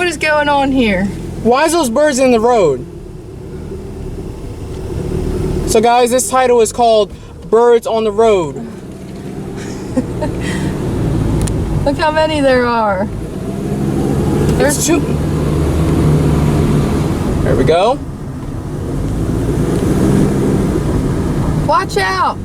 What is going on here? Why is those birds in the road? So guys, this title is called Birds on the Road. Look how many there are. There's two. There we go. Watch out.